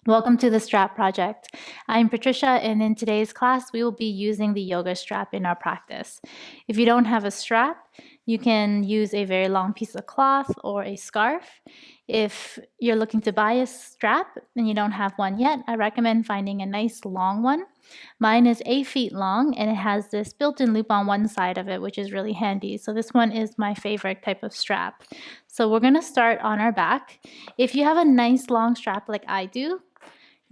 Welcome to the Strap Project. I'm Patricia, and in today's class, we will be using the yoga strap in our practice. If you don't have a strap, you can use a very long piece of cloth or a scarf. If you're looking to buy a strap and you don't have one yet, I recommend finding a nice long one. Mine is 8 feet long, and it has this built-in loop on one side of it, which is really handy. So this one is my favorite type of strap. So we're going to start on our back. If you have a nice long strap like I do,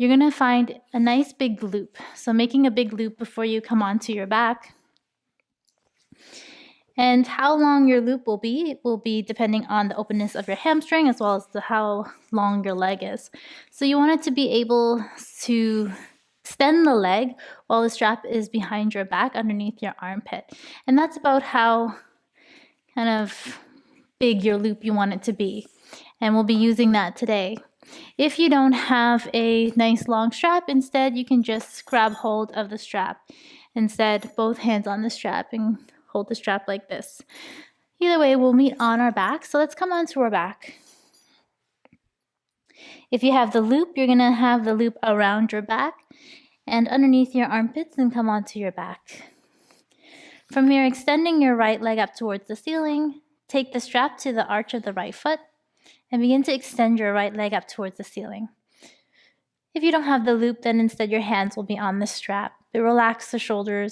you're going to find a nice big loop. So making a big loop before you come onto your back. And how long your loop will be depending on the openness of your hamstring as well as how long your leg is. So you want it to be able to extend the leg while the strap is behind your back underneath your armpit. And that's about how kind of big your loop you want it to be. And we'll be using that today. If you don't have a nice long strap, instead you can just grab hold of the strap. Instead, both hands on the strap and hold the strap like this. Either way, we'll meet on our back. So let's come onto our back. If you have the loop, you're going to have the loop around your back and underneath your armpits and come onto your back. From here, extending your right leg up towards the ceiling, take the strap to the arch of the right foot and begin to extend your right leg up towards the ceiling. If you don't have the loop, then instead your hands will be on the strap. But relax the shoulder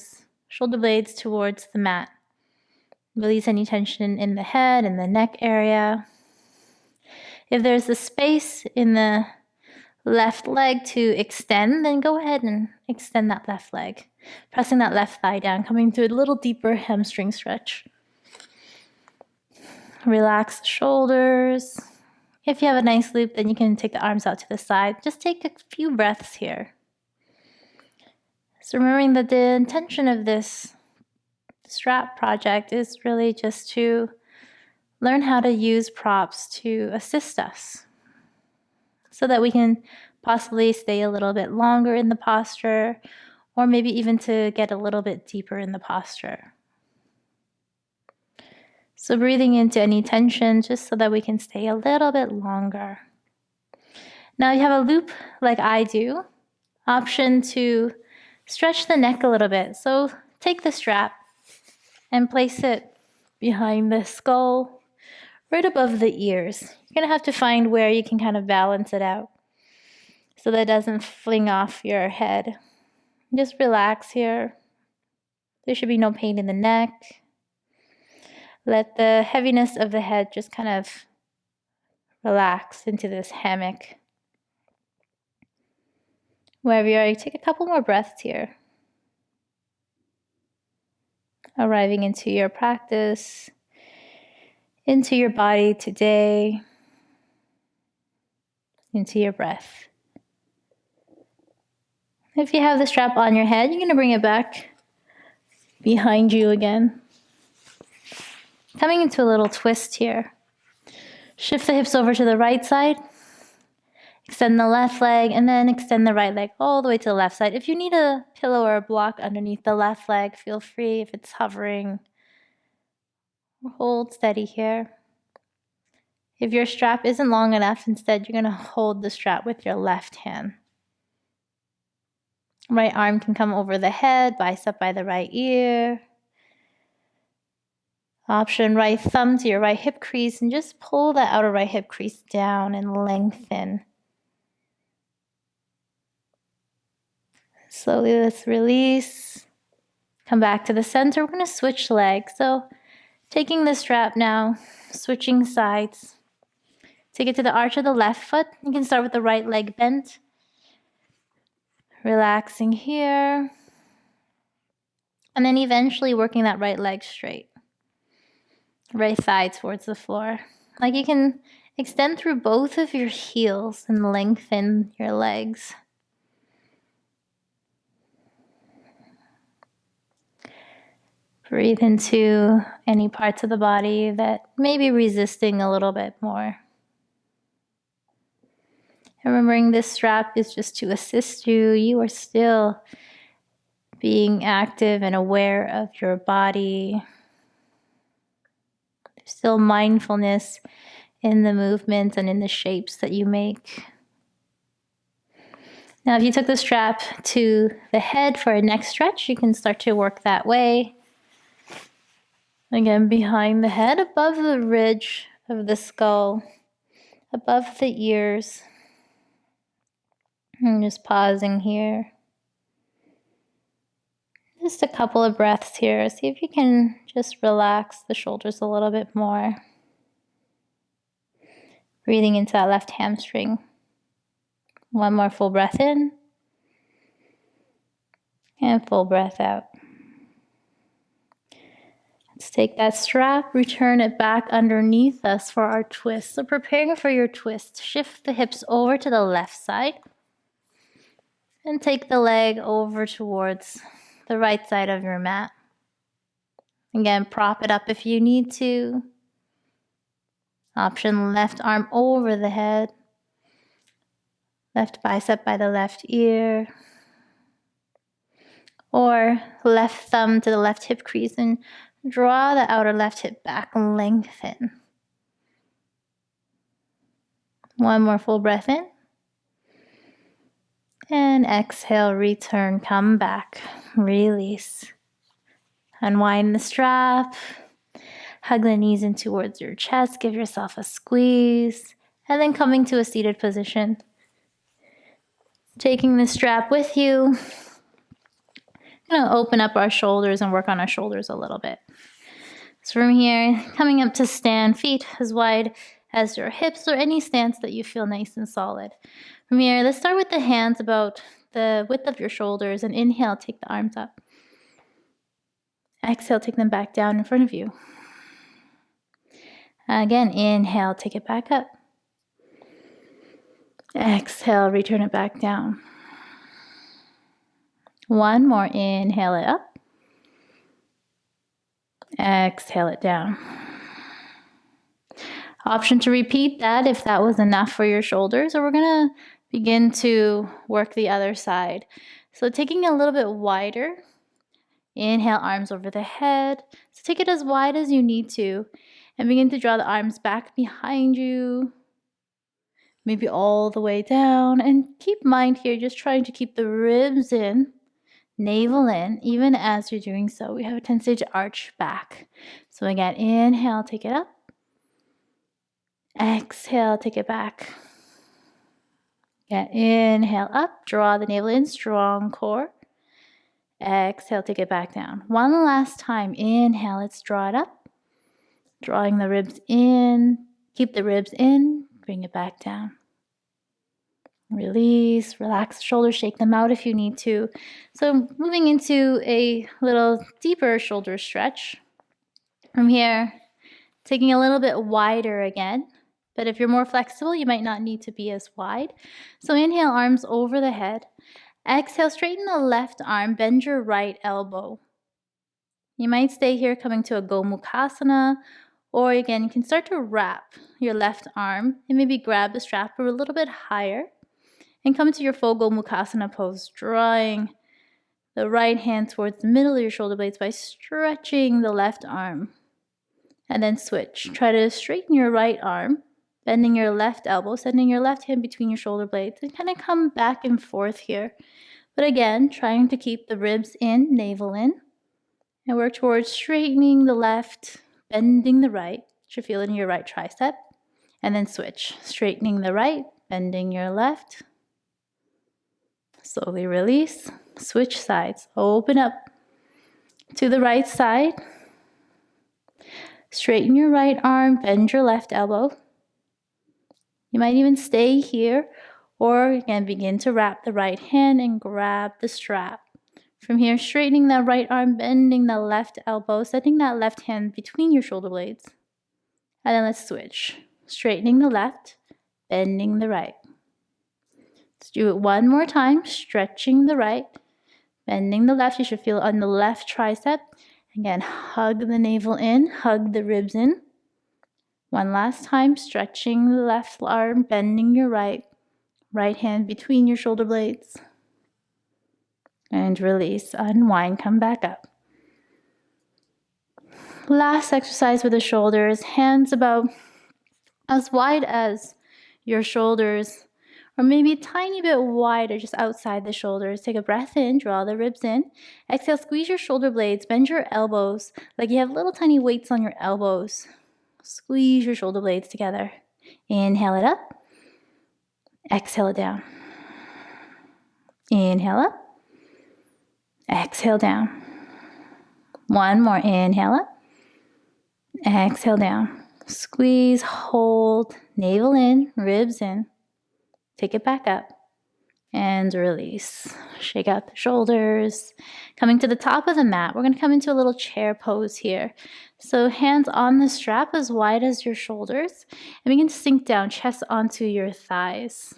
blades towards the mat. Release any tension in the head and the neck area. If there's a space in the left leg to extend, then go ahead and extend that left leg. Pressing that left thigh down, coming to a little deeper hamstring stretch. Relax the shoulders. If you have a nice loop, then you can take the arms out to the side. Just take a few breaths here. So remembering that the intention of this strap project is really just to learn how to use props to assist us so that we can possibly stay a little bit longer in the posture or maybe even to get a little bit deeper in the posture. So breathing into any tension just so that we can stay a little bit longer. Now you have a loop like I do. Option to stretch the neck a little bit. So take the strap and place it behind the skull, right above the ears. You're going to have to find where you can kind of balance it out so that it doesn't fling off your head. Just relax here. There should be no pain in the neck. Let the heaviness of the head just kind of relax into this hammock. Wherever you are, you take a couple more breaths here. Arriving into your practice, into your body today, into your breath. If you have the strap on your head, you're going to bring it back behind you again. Coming into a little twist here. Shift the hips over to the right side. Extend the left leg and then extend the right leg all the way to the left side. If you need a pillow or a block underneath the left leg, feel free if it's hovering. Hold steady here. If your strap isn't long enough, instead you're going to hold the strap with your left hand. Right arm can come over the head, bicep by the right ear. Option right thumb to your right hip crease and just pull that outer right hip crease down and lengthen. Slowly let's release. Come back to the center. We're going to switch legs. So taking the strap now, switching sides. Take it to the arch of the left foot. You can start with the right leg bent. Relaxing here. And then eventually working that right leg straight. Right thigh towards the floor. Like you can extend through both of your heels and lengthen your legs. Breathe into any parts of the body that may be resisting a little bit more. And remembering this strap is just to assist you. You are still being active and aware of your body. There's still mindfulness in the movements and in the shapes that you make. Now, if you took the strap to the head for a neck stretch, you can start to work that way. Again, behind the head, above the ridge of the skull, above the ears. I'm just pausing here. Just a couple of breaths here. See if you can just relax the shoulders a little bit more. Breathing into that left hamstring. One more full breath in. And full breath out. Let's take that strap, return it back underneath us for our twist. So preparing for your twist, shift the hips over to the left side and take the leg over towards the right side of your mat. Again, prop it up if you need to. Option left arm over the head, left bicep by the left ear, or left thumb to the left hip crease and draw the outer left hip back and lengthen. One more full breath in. And exhale, return, come back, release. Unwind the strap. Hug the knees in towards your chest. Give yourself a squeeze. And then coming to a seated position. Taking the strap with you. I'm going to open up our shoulders and work on our shoulders a little bit. So from here, coming up to stand, feet as wide as your hips or any stance that you feel nice and solid. From here, let's start with the hands about the width of your shoulders, and inhale, take the arms up. Exhale, take them back down in front of you. Again, inhale, take it back up. Exhale, return it back down. One more, inhale it up. Exhale it down. Option to repeat that if that was enough for your shoulders, or we're going to begin to work the other side. So taking it a little bit wider, inhale, arms over the head. So take it as wide as you need to and begin to draw the arms back behind you, maybe all the way down. And keep mind here, just trying to keep the ribs in, navel in. Even as you're doing so, we have a tendency to arch back. So again, inhale, take it up. Exhale, take it back. Again, inhale up, draw the navel in, strong core. Exhale, take it back down. One last time, inhale, let's draw it up. Drawing the ribs in, keep the ribs in, bring it back down. Release, relax the shoulders, shake them out if you need to. So moving into a little deeper shoulder stretch. From here, taking a little bit wider again. But if you're more flexible, you might not need to be as wide. So inhale, arms over the head. Exhale, straighten the left arm, bend your right elbow. You might stay here coming to a Go Mukasana, or again, you can start to wrap your left arm and maybe grab the strap a little bit higher and come to your Fogo Mukasana pose, drawing the right hand towards the middle of your shoulder blades by stretching the left arm. And then switch. Try to straighten your right arm, bending your left elbow, sending your left hand between your shoulder blades, and kind of come back and forth here. But again, trying to keep the ribs in, navel in, and work towards straightening the left, bending the right. You should feel it in your right tricep. And then switch. Straightening the right, bending your left. Slowly release. Switch sides. Open up to the right side. Straighten your right arm, bend your left elbow. You might even stay here, or again, begin to wrap the right hand and grab the strap. From here, straightening that right arm, bending the left elbow, setting that left hand between your shoulder blades. And then let's switch. Straightening the left, bending the right. Let's do it one more time. Stretching the right, bending the left. You should feel it on the left tricep. Again, hug the navel in, hug the ribs in. One last time, stretching the left arm, bending your right. Right hand between your shoulder blades. And release, unwind, come back up. Last exercise with the shoulders, hands about as wide as your shoulders or maybe a tiny bit wider just outside the shoulders. Take a breath in, draw the ribs in. Exhale, squeeze your shoulder blades, bend your elbows like you have little tiny weights on your elbows. Squeeze your shoulder blades together. Inhale it up. Exhale it down. Inhale up. Exhale down. One more. Inhale up. Exhale down. Squeeze, hold, navel in, ribs in. Take it back up and release. Shake out the shoulders. Coming to the top of the mat, we're going to come into a little chair pose here. So hands on the strap as wide as your shoulders, and begin to sink down, chest onto your thighs.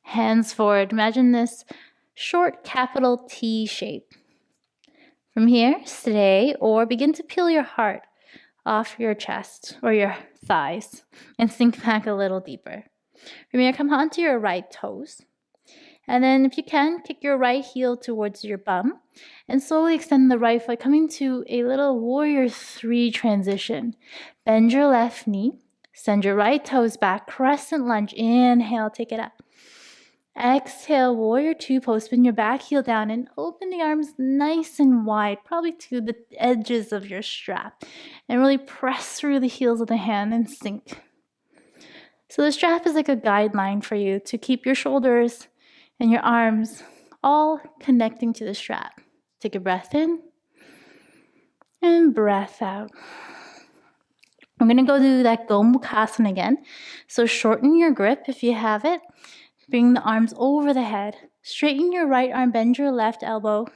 Hands forward. Imagine this short capital T shape. From here, stay or begin to peel your heart off your chest or your thighs and sink back a little deeper. From here, come onto your right toes. And then if you can, kick your right heel towards your bum and slowly extend the right foot, coming to a little warrior 3 transition. Bend your left knee, send your right toes back, crescent lunge. Inhale, take it up. Exhale, warrior 2 pose. Spin your back heel down and open the arms nice and wide, probably to the edges of your strap. And really press through the heels of the hand and sink. So the strap is like a guideline for you to keep your shoulders and your arms all connecting to the strap. Take a breath in and breath out. I'm going to go do that Go Mukasana again. So shorten your grip if you have it. Bring the arms over the head. Straighten your right arm, bend your left elbow.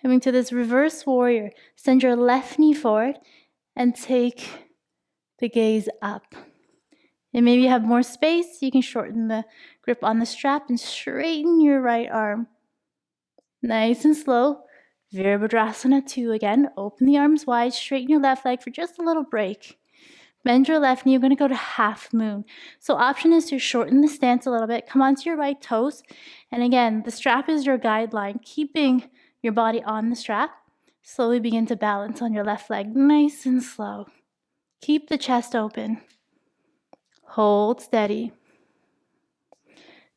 Coming to this reverse warrior. Send your left knee forward and take the gaze up. And maybe you have more space, you can shorten the grip on the strap and straighten your right arm. Nice and slow. Virabhadrasana 2 again. Open the arms wide, straighten your left leg for just a little break. Bend your left knee, you're going to go to half moon. So option is to shorten the stance a little bit, come onto your right toes. And again, the strap is your guideline, keeping your body on the strap. Slowly begin to balance on your left leg, nice and slow. Keep the chest open. Hold steady.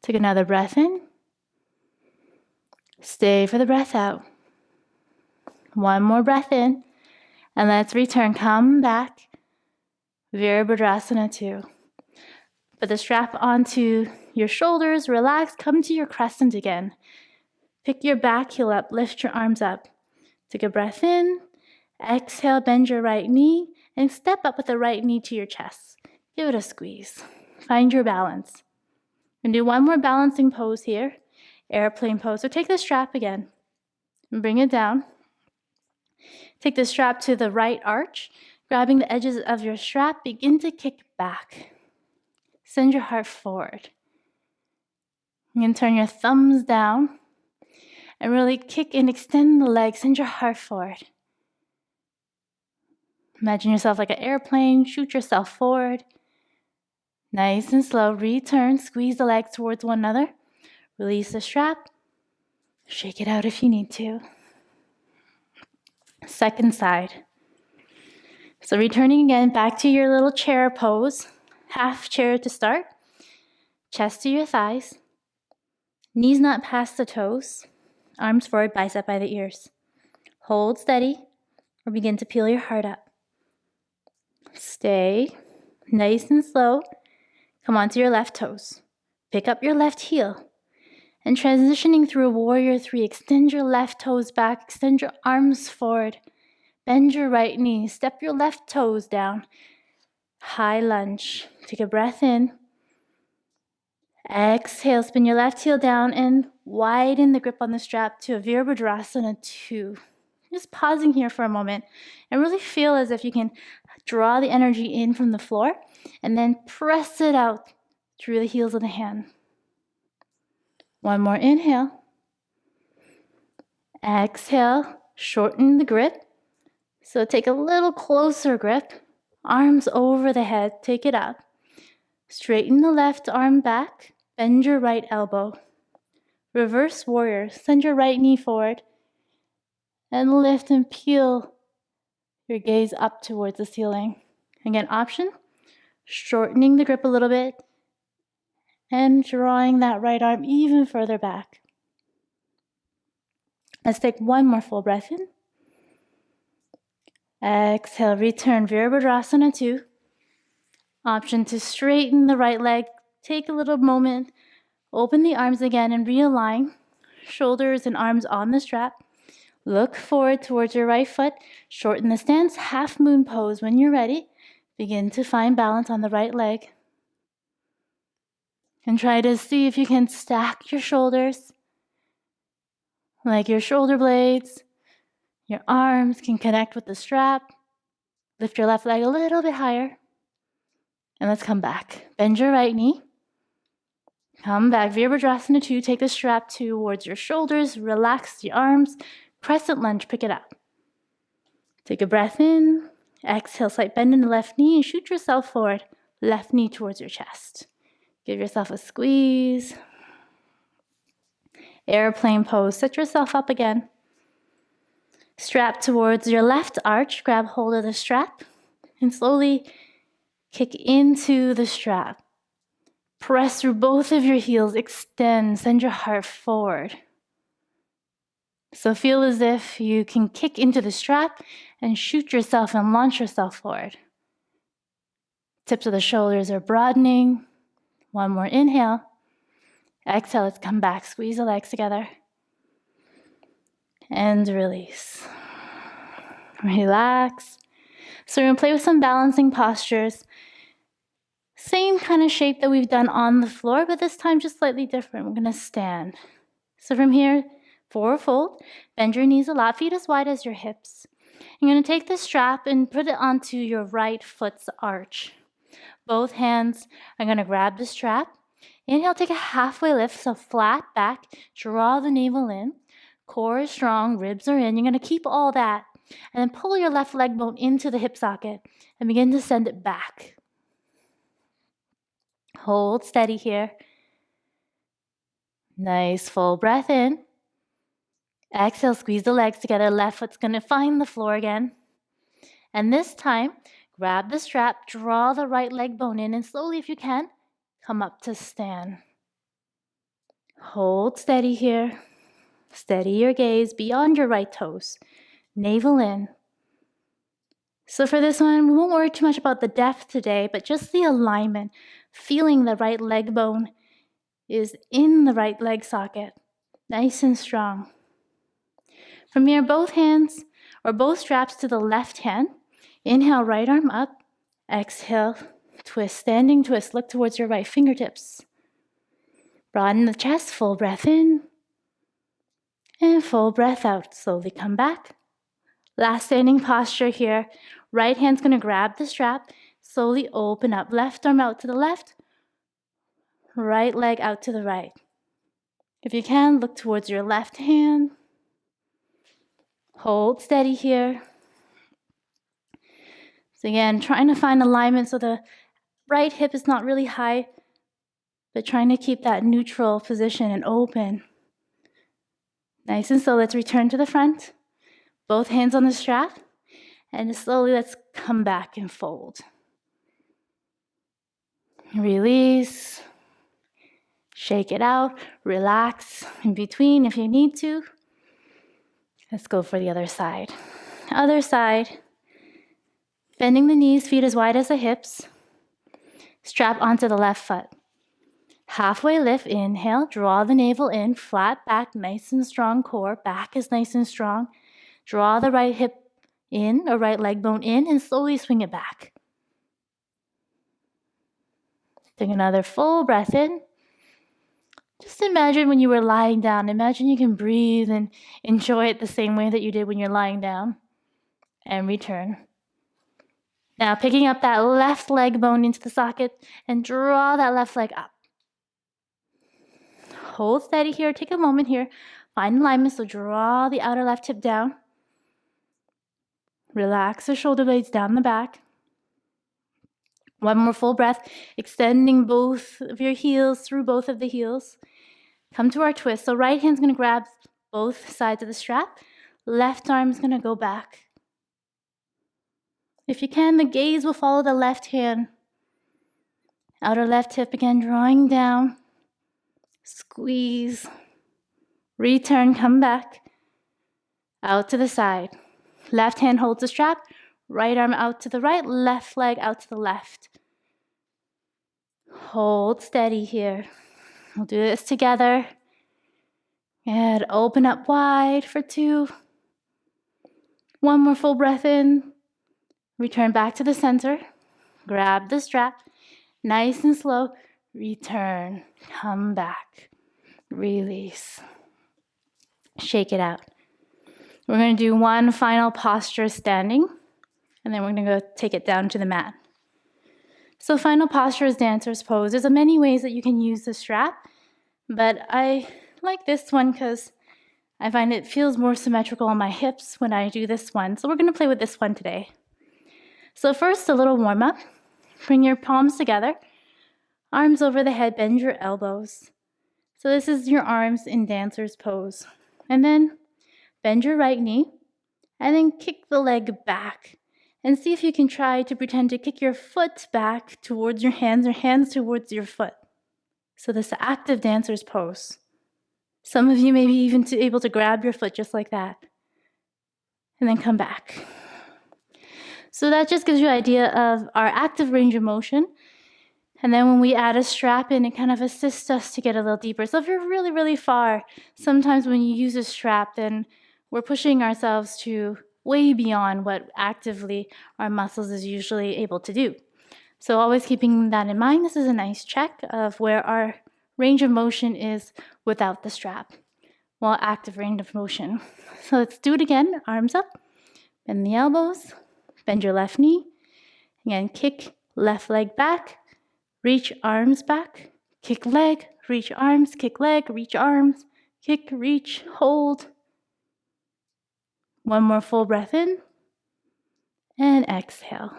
Take another breath in. Stay for the breath out. One more breath in. And let's return. Come back. Virabhadrasana 2. Put the strap onto your shoulders. Relax. Come to your crescent again. Pick your back heel up. Lift your arms up. Take a breath in. Exhale. Bend your right knee. And step up with the right knee to your chest. Give it a squeeze. Find your balance. And do one more balancing pose here. Airplane pose. So take the strap again. And bring it down. Take the strap to the right arch. Grabbing the edges of your strap, begin to kick back. Send your heart forward. You can turn your thumbs down and really kick and extend the legs. Send your heart forward. Imagine yourself like an airplane. Shoot yourself forward. Nice and slow. Return. Squeeze the legs towards one another. Release the strap. Shake it out if you need to. Second side. So returning again back to your little chair pose. Half chair to start. Chest to your thighs. Knees not past the toes. Arms forward, bicep by the ears. Hold steady or begin to peel your heart up. Stay nice and slow. Come onto your left toes. Pick up your left heel. And transitioning through warrior 3, extend your left toes back. Extend your arms forward. Bend your right knee. Step your left toes down. High lunge. Take a breath in. Exhale. Spin your left heel down and widen the grip on the strap to a Virabhadrasana 2. Just pausing here for a moment and really feel as if you can draw the energy in from the floor and then press it out through the heels of the hand. One more inhale. Exhale. Shorten the grip. So take a little closer grip, arms over the head, take it up. Straighten the left arm back, bend your right elbow. Reverse warrior, send your right knee forward and lift and peel your gaze up towards the ceiling. Again, option, shortening the grip a little bit And drawing that right arm even further back. Let's take one more full breath in. Exhale, return Virabhadrasana 2. Option to straighten the right leg. Take a little moment. Open the arms again and realign. Shoulders and arms on the strap. Look forward towards your right foot. Shorten the stance. Half moon pose when you're ready. Begin to find balance on the right leg. And try to see if you can stack your shoulders. Like your shoulder blades. Your arms can connect with the strap. Lift your left leg a little bit higher. And let's come back. Bend your right knee. Come back. Virabhadrasana 2. Take the strap towards your shoulders. Relax the arms. Crescent lunge. Pick it up. Take a breath in. Exhale. Slight bend in the left knee and shoot yourself forward. Left knee towards your chest. Give yourself a squeeze. Airplane pose. Set yourself up again. Strap towards your left arch. Grab hold of the strap and slowly kick into the strap. Press through both of your heels. Extend. Send your heart forward. So feel as if you can kick into the strap and shoot yourself and launch yourself forward. Tips of the shoulders are broadening. One more inhale. Exhale, let's come back. Squeeze the legs together. And release. Relax. So we're going to play with some balancing postures. Same kind of shape that we've done on the floor, but this time just slightly different. We're going to stand. So from here, forward fold. Bend your knees a lot, feet as wide as your hips. You're going to take the strap and put it onto your right foot's arch. Both hands are going to grab the strap. Inhale, take a halfway lift, so flat back. Draw the navel in. Core is strong, ribs are in. You're going to keep all that. And then pull your left leg bone into the hip socket and begin to send it back. Hold steady here. Nice full breath in. Exhale, squeeze the legs together. Left foot's going to find the floor again. And this time, grab the strap, draw the right leg bone in, and slowly, if you can, come up to stand. Hold steady here. Steady your gaze beyond your right toes. Navel in. So for this one, we won't worry too much about the depth today, but just the alignment. Feeling the right leg bone is in the right leg socket. Nice and strong. From here, both hands or both straps to the left hand. Inhale, right arm up. Exhale, twist, standing twist. Look towards your right fingertips. Broaden the chest, full breath in. And full breath out. Slowly come back. Last standing posture here. Right hand's going to grab the strap. Slowly open up. Left arm out to the left. Right leg out to the right. If you can, look towards your left hand. Hold steady here. So again, trying to find alignment so the right hip is not really high, but trying to keep that neutral position and open. Nice and slow. Let's return to the front. Both hands on the strap. And slowly let's come back and fold. Release. Shake it out. Relax in between if you need to. Let's go for the other side. Other side. Bending the knees, feet as wide as the hips. Strap onto the left foot. Halfway lift, inhale, draw the navel in, flat back, nice and strong core. Back is nice and strong. Draw the right hip in, or right leg bone in, and slowly swing it back. Take another full breath in. Just imagine when you were lying down. Imagine you can breathe and enjoy it the same way that you did when you're lying down. And return. Now picking up that left leg bone into the socket and draw that left leg up. Hold steady here. Take a moment here. Find alignment, so draw the outer left hip down. Relax the shoulder blades down the back. One more full breath, extending both of your heels through both of the heels. Come to our twist. So right hand's going to grab both sides of the strap. Left arm's going to go back. If you can, the gaze will follow the left hand Outer left hip again, drawing down. Squeeze. Return, come back. Out to the side. Left hand holds the strap. Right arm out to the right. Left leg out to the left. Hold steady here. We'll do this together. And open up wide for 2. One more full breath in. Return back to the center. Grab the strap. Nice and slow. Return. Come back. Release. Shake it out. We're going to do one final posture standing, and then we're going to go take it down to the mat. So final posture is dancer's pose. There's many ways that you can use the strap, but I like this one because I find it feels more symmetrical on my hips when I do this one. So we're going to play with this one today. So first, a little warm up. Bring your palms together, arms over the head, bend your elbows. So this is your arms in dancer's pose. And then bend your right knee, and then kick the leg back. And see if you can try to pretend to kick your foot back towards your hands or hands towards your foot. So this active dancer's pose. Some of you may be even able to grab your foot just like that. And then come back. So that just gives you an idea of our active range of motion. And then when we add a strap in, it kind of assists us to get a little deeper. So if you're really, really far, sometimes when you use a strap, then we're pushing ourselves to way beyond what actively our muscles is usually able to do. So always keeping that in mind, this is a nice check of where our range of motion is without the strap. Well, active range of motion. So let's do it again. Arms up, bend the elbows, bend your left knee. Again, kick left leg back, reach arms back, kick leg, reach arms, kick leg, reach arms, kick, reach, hold. One more full breath in, and exhale.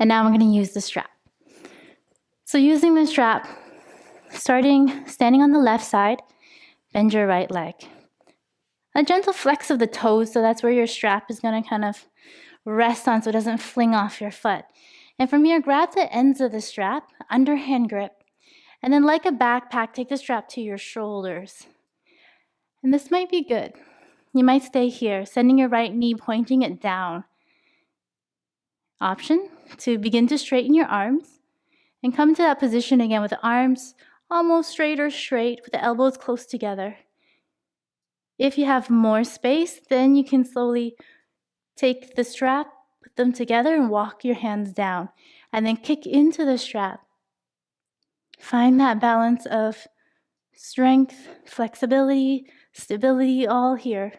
And now I'm going to use the strap. So using the strap, standing on the left side, bend your right leg. A gentle flex of the toes, so that's where your strap is going to kind of rest on so it doesn't fling off your foot. And from here, grab the ends of the strap, underhand grip, and then like a backpack, take the strap to your shoulders. And this might be good. You might stay here, sending your right knee, pointing it down. Option to begin to straighten your arms and come to that position again with the arms almost straight or straight with the elbows close together. If you have more space, then you can slowly take the strap, put them together and walk your hands down and then kick into the strap. Find that balance of strength, flexibility, stability, all here.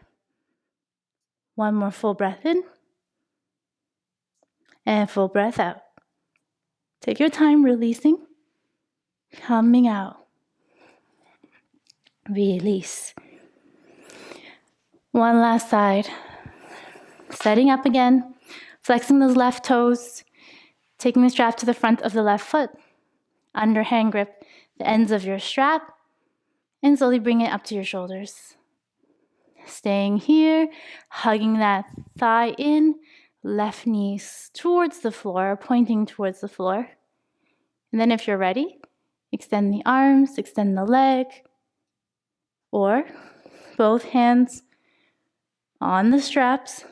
One more full breath in and full breath out. Take your time releasing, coming out. Release. One last side. Setting up again, flexing those left toes, taking the strap to the front of the left foot, underhand grip the ends of your strap, and slowly bring it up to your shoulders. Staying here, hugging that thigh in, left knee towards the floor, pointing towards the floor. And then if you're ready, extend the arms, extend the leg, or both hands on the straps,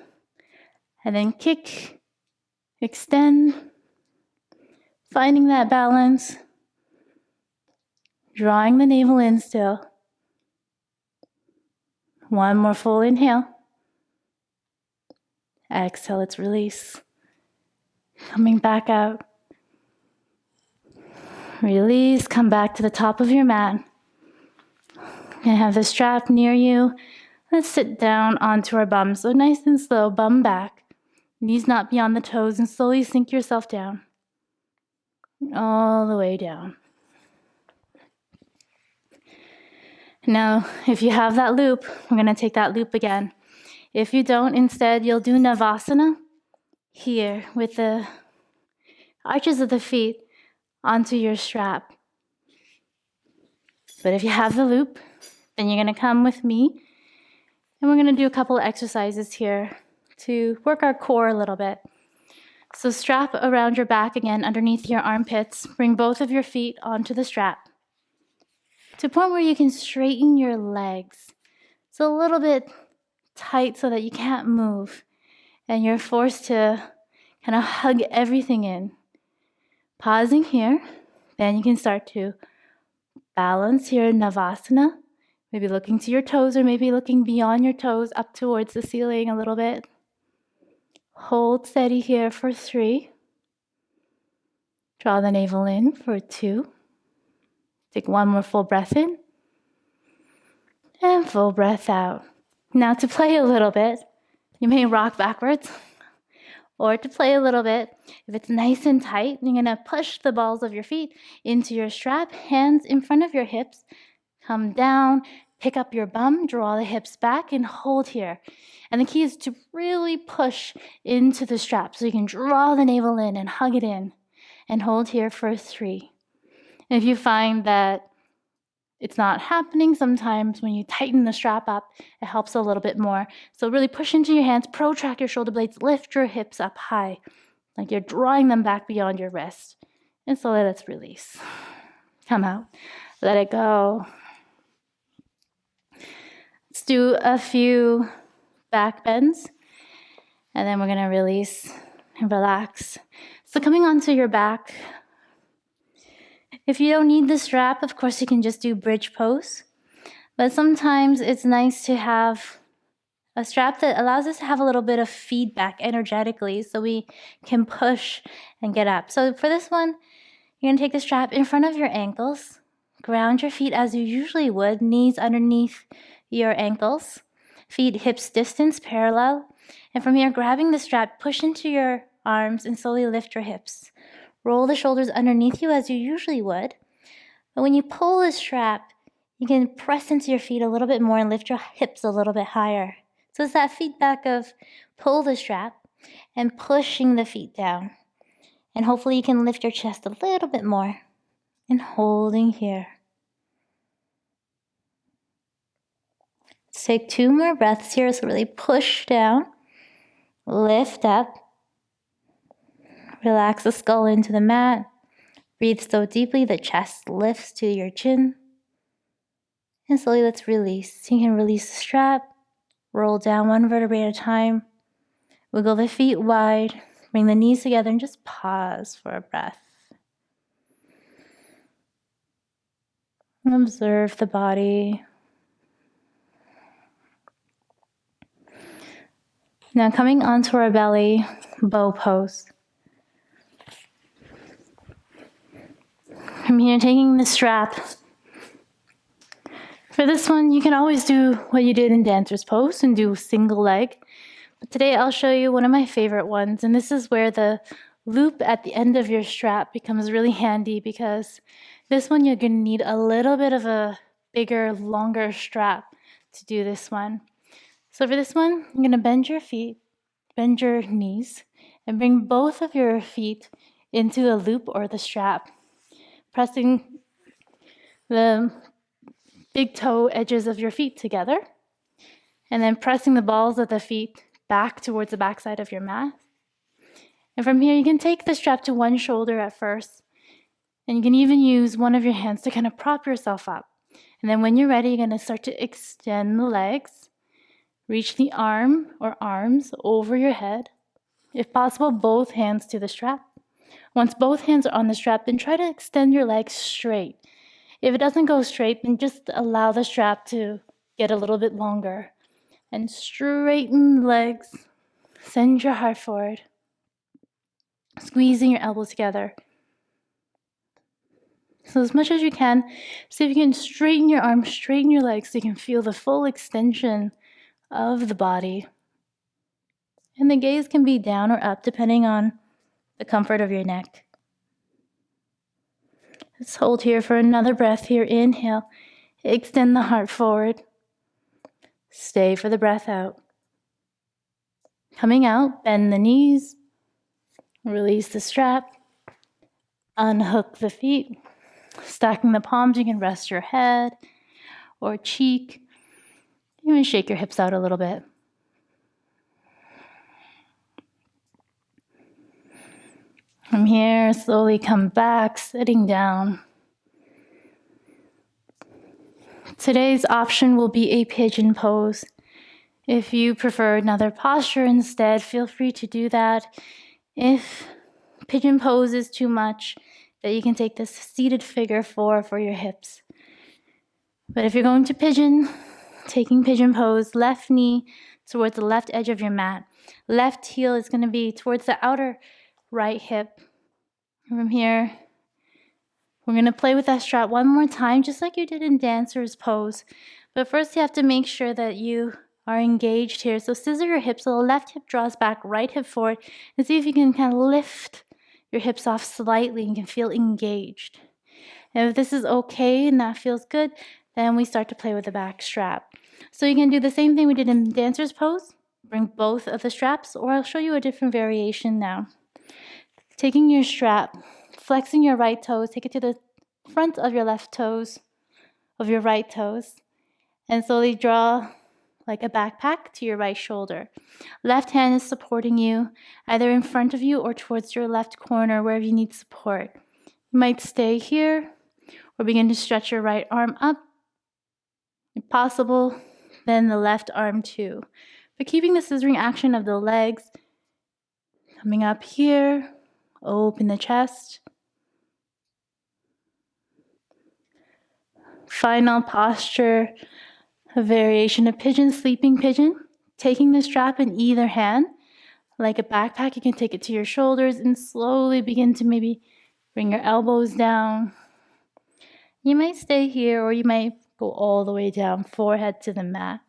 and then kick, extend, finding that balance, drawing the navel in still. One more full inhale. Exhale, let's release. Coming back out. Release, come back to the top of your mat. And have the strap near you. Let's sit down onto our bum. So nice and slow, bum back. Knees not beyond the toes, and slowly sink yourself down. All the way down. Now, if you have that loop, we're going to take that loop again. If you don't, instead, you'll do Navasana here with the arches of the feet onto your strap. But if you have the loop, then you're going to come with me, and we're going to do a couple of exercises here to work our core a little bit. So strap around your back again underneath your armpits. Bring both of your feet onto the strap to a point where you can straighten your legs. It's a little bit tight so that you can't move, and you're forced to kind of hug everything in. Pausing here, then you can start to balance here in Navasana, maybe looking to your toes or maybe looking beyond your toes up towards the ceiling a little bit. Hold steady here for 3. Draw the navel in for 2. Take one more full breath in and full breath out. Now to play a little bit, you may rock backwards, or to play a little bit, if it's nice and tight, you're gonna push the balls of your feet into your strap, hands in front of your hips, come down, pick up your bum, draw the hips back, and hold here. And the key is to really push into the strap so you can draw the navel in and hug it in, and hold here for 3. And if you find that it's not happening, sometimes when you tighten the strap up, it helps a little bit more. So really push into your hands, protract your shoulder blades, lift your hips up high, like you're drawing them back beyond your wrist. And slowly let's release. Come out, let it go. Let's do a few back bends, and then we're gonna release and relax. So coming onto your back, if you don't need the strap, of course you can just do bridge pose. But sometimes it's nice to have a strap that allows us to have a little bit of feedback energetically so we can push and get up. So for this one, you're gonna take the strap in front of your ankles, ground your feet as you usually would, knees underneath your ankles, feet hips distance parallel. And from here, grabbing the strap, push into your arms and slowly lift your hips. Roll the shoulders underneath you as you usually would. But when you pull the strap, you can press into your feet a little bit more and lift your hips a little bit higher. So it's that feedback of pull the strap and pushing the feet down. And hopefully you can lift your chest a little bit more and holding here. Let's take 2 more breaths here. So really push down, lift up, relax the skull into the mat. Breathe so deeply the chest lifts to your chin. And slowly let's release. You can release the strap, roll down 1 vertebrae at a time, wiggle the feet wide, bring the knees together, and just pause for a breath. Observe the body. Now coming onto our belly, bow pose. From here, taking the strap. For this one, you can always do what you did in dancer's pose and do single leg. But today I'll show you one of my favorite ones, and this is where the loop at the end of your strap becomes really handy, because this one you're going to need a little bit of a bigger, longer strap to do this one. So for this one, you're going to bend your feet, bend your knees, and bring both of your feet into the loop or the strap, pressing the big toe edges of your feet together, and then pressing the balls of the feet back towards the backside of your mat. And from here, you can take the strap to one shoulder at first, and you can even use one of your hands to kind of prop yourself up. And then when you're ready, you're going to start to extend the legs, reach the arm or arms over your head. If possible, both hands to the strap. Once both hands are on the strap, then try to extend your legs straight. If it doesn't go straight, then just allow the strap to get a little bit longer. And straighten the legs. Send your heart forward. Squeezing your elbows together. So as much as you can, see if you can straighten your arms, straighten your legs so you can feel the full extension of the body. And the gaze can be down or up depending on the comfort of your neck. Let's hold here for another breath here. Inhale, extend the heart forward. Stay for the breath out. Coming out, bend the knees, release the strap, unhook the feet, stacking the palms. You can rest your head or cheek, even shake your hips out a little bit. From here, slowly come back, sitting down. Today's option will be a pigeon pose. If you prefer another posture instead, feel free to do that. If pigeon pose is too much, then you can take this seated figure 4 for your hips. But if you're going to pigeon, taking pigeon pose, left knee towards the left edge of your mat. Left heel is going to be towards the outer right hip. From here, we're going to play with that strap one more time, just like you did in dancer's pose. But first you have to make sure that you are engaged here. So scissor your hips so the left hip draws back, right hip forward, and see if you can kind of lift your hips off slightly and you can feel engaged. And if this is okay and that feels good, then we start to play with the back strap. So you can do the same thing we did in dancer's pose. Bring both of the straps, or I'll show you a different variation now. Taking your strap, flexing your right toes, take it to the front of your left toes, of your right toes, and slowly draw like a backpack to your right shoulder. Left hand is supporting you, either in front of you or towards your left corner, wherever you need support. You might stay here, or begin to stretch your right arm up. If possible, then the left arm too. But keeping the scissoring action of the legs, coming up here, open the chest. Final posture, a variation of pigeon, sleeping pigeon. Taking the strap in either hand, like a backpack, you can take it to your shoulders and slowly begin to maybe bring your elbows down. You might stay here, or you might go all the way down, forehead to the mat.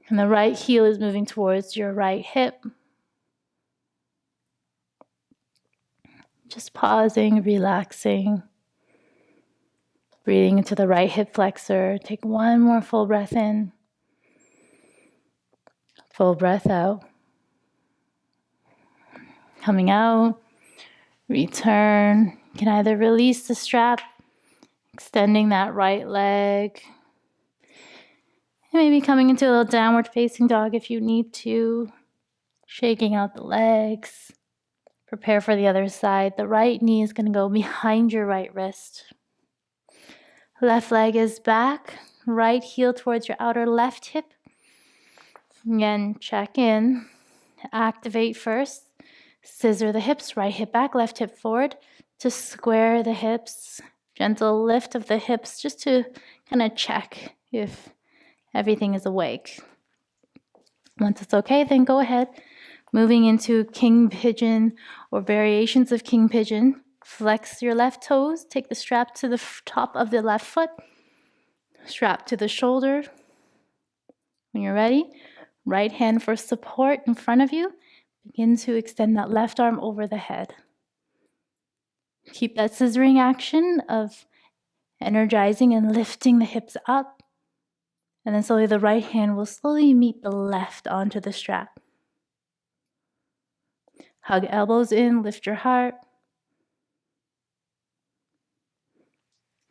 And the right heel is moving towards your right hip. Just pausing, relaxing. Breathing into the right hip flexor. Take one more full breath in. Full breath out. Coming out. Return. You can either release the strap, extending that right leg. And maybe coming into a little downward facing dog if you need to. Shaking out the legs. Prepare for the other side. The right knee is going to go behind your right wrist. Left leg is back. Right heel towards your outer left hip. Again, check in. Activate first. Scissor the hips. Right hip back, left hip forward. To square the hips. Gentle lift of the hips just to kind of check if everything is awake. Once it's okay, then go ahead. Moving into king pigeon or variations of king pigeon. Flex your left toes. Take the strap to the top of the left foot. Strap to the shoulder. When you're ready, right hand for support in front of you. Begin to extend that left arm over the head. Keep that scissoring action of energizing and lifting the hips up. And then slowly the right hand will slowly meet the left onto the strap. Hug elbows in, lift your heart.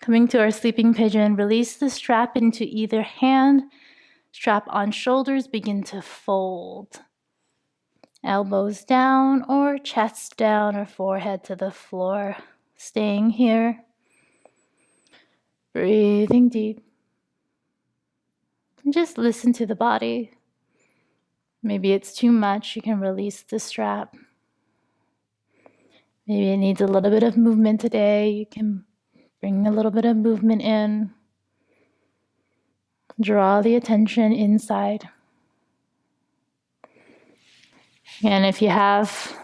Coming to our sleeping pigeon, release the strap into either hand. Strap on shoulders, begin to fold. Elbows down or chest down or forehead to the floor. Staying here. Breathing deep. And just listen to the body. Maybe it's too much, you can release the strap. Maybe it needs a little bit of movement today. You can bring a little bit of movement in. Draw the attention inside. And if you have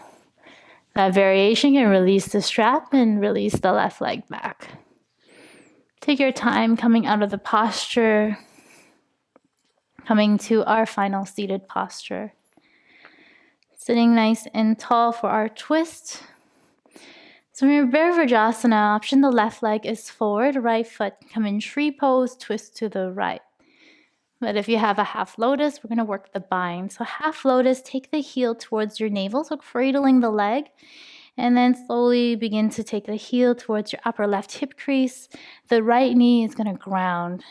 that variation, you can release the strap and release the left leg back. Take your time coming out of the posture, coming to our final seated posture. Sitting nice and tall for our twist. So in your Virajasana option, the left leg is forward, right foot come in tree pose, twist to the right. But if you have a half lotus, we're going to work the bind. So half lotus, take the heel towards your navel, so cradling the leg, and then slowly begin to take the heel towards your upper left hip crease. The right knee is going to ground.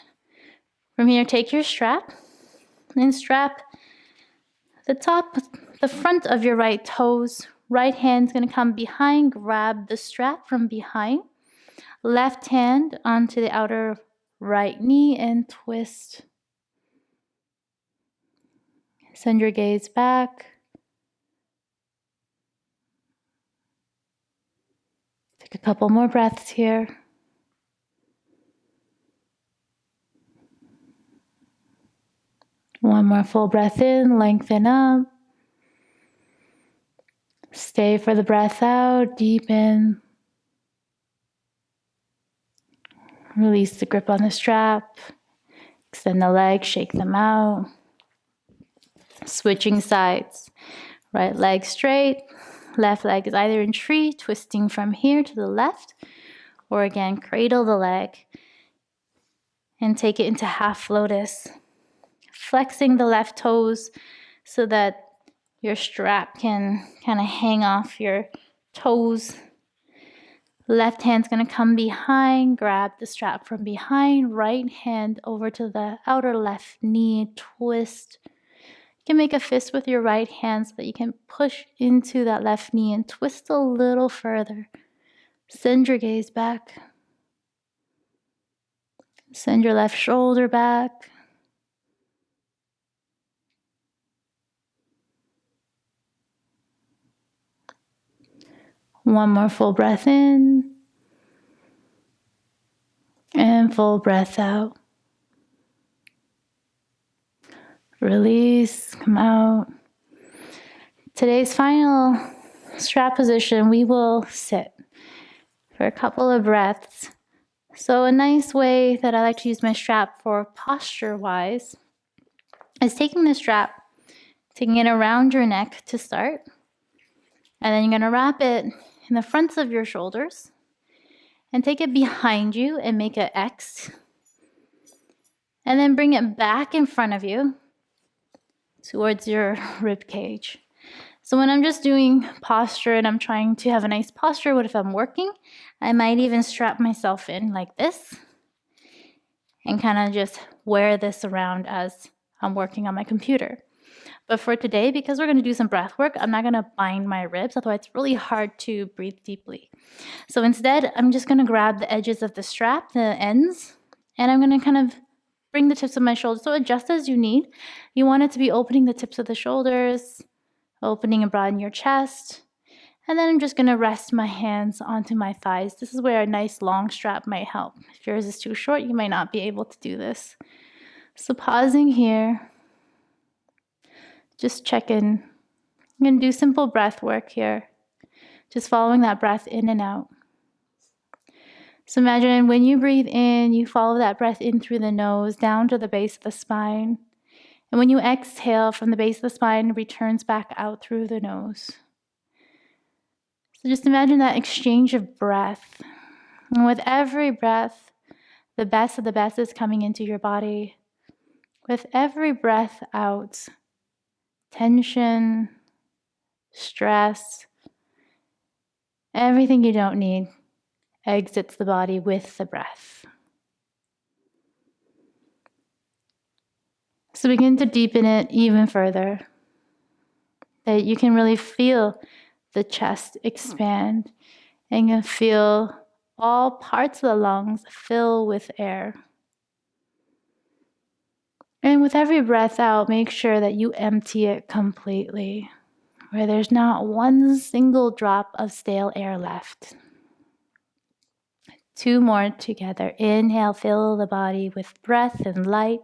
From here, take your strap and strap the front of your right toes Right hand's going to come behind, grab the strap from behind. Left hand onto the outer right knee and twist. Send your gaze back. Take a couple more breaths here. One more full breath in, lengthen up. Stay for the breath out, deepen. Release the grip on the strap. Extend the legs, shake them out. Switching sides. Right leg straight. Left leg is either in tree, twisting from here to the left, or again, cradle the leg and take it into half lotus. Flexing the left toes so that your strap can kind of hang off your toes. Left hand's going to come behind, grab the strap from behind. Right hand over to the outer left knee, twist. You can make a fist with your right hand so that you can push into that left knee and twist a little further. Send your gaze back. Send your left shoulder back. One more full breath in. And full breath out. Release, come out. Today's final strap position, we will sit for a couple of breaths. So a nice way that I like to use my strap for posture-wise is taking the strap, taking it around your neck to start, and then you're going to wrap it in the fronts of your shoulders and take it behind you and make an X, and then bring it back in front of you towards your rib cage. So when I'm just doing posture and I'm trying to have a nice posture, what if I'm working? I might even strap myself in like this and kind of just wear this around as I'm working on my computer. But for today, because we're going to do some breath work, I'm not going to bind my ribs, otherwise it's really hard to breathe deeply. So instead, I'm just going to grab the edges of the strap, the ends, and I'm going to kind of bring the tips of my shoulders. So adjust as you need. You want it to be opening the tips of the shoulders, opening and broaden your chest. And then I'm just going to rest my hands onto my thighs. This is where a nice long strap might help. If yours is too short, you might not be able to do this. So pausing here, just check in. I'm going to do simple breath work here, just following that breath in and out. So imagine when you breathe in, you follow that breath in through the nose, down to the base of the spine. And when you exhale from the base of the spine, it returns back out through the nose. So just imagine that exchange of breath. And with every breath, the best of the best is coming into your body. With every breath out, tension, stress, everything you don't need exits the body with the breath. So begin to deepen it even further, that you can really feel the chest expand and you can feel all parts of the lungs fill with air. And with every breath out, make sure that you empty it completely, where there's not one single drop of stale air left. 2 more together. Inhale, fill the body with breath and light.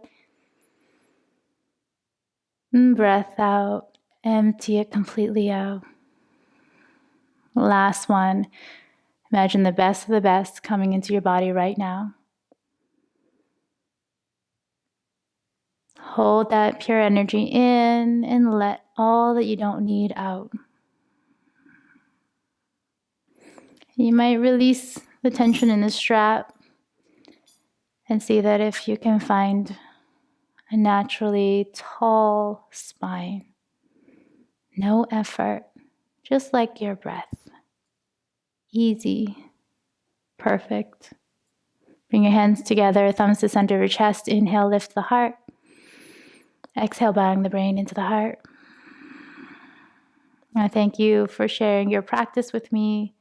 And breath out, empty it completely out. Last one. Imagine the best of the best coming into your body right now. Hold that pure energy in and let all that you don't need out. You might release the tension in the strap and see that if you can find a naturally tall spine, no effort, just like your breath. Easy, perfect. Bring your hands together, thumbs to center of your chest. Inhale, lift the heart. Exhale, bowing the brain into the heart. I thank you for sharing your practice with me.